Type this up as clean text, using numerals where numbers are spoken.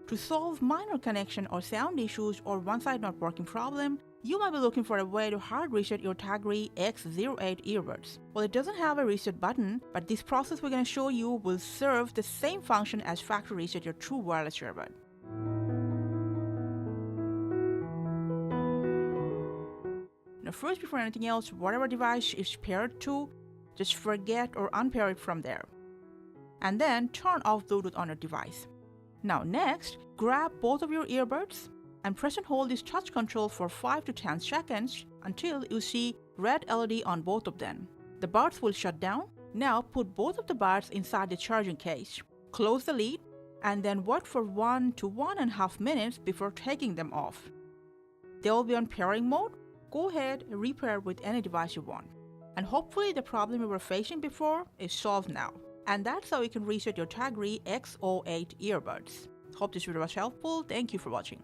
To solve minor connection or sound issues or one side not working problem, you might be looking for a way to hard reset your Tagri X08 earbuds. Well, it doesn't have a reset button, but this process we're going to show you will serve the same function as Factory Reset your true wireless earbud. Now first, before anything else, whatever device is paired to, just forget or unpair it from there. And then turn off Bluetooth on your device. Now next, grab both of your earbuds and press and hold this touch control for 5 to 10 seconds until you see red LED on both of them. The buds will shut down. Now put both of the buds inside the charging case. Close the lid and then wait for 1 to 1.5 minutes before taking them off. They will be on pairing mode. Go ahead and repair with any device you want. And hopefully the problem you were facing before is solved now. And that's how you can reset your Tagri X08 earbuds. Hope this video was helpful. Thank you for watching.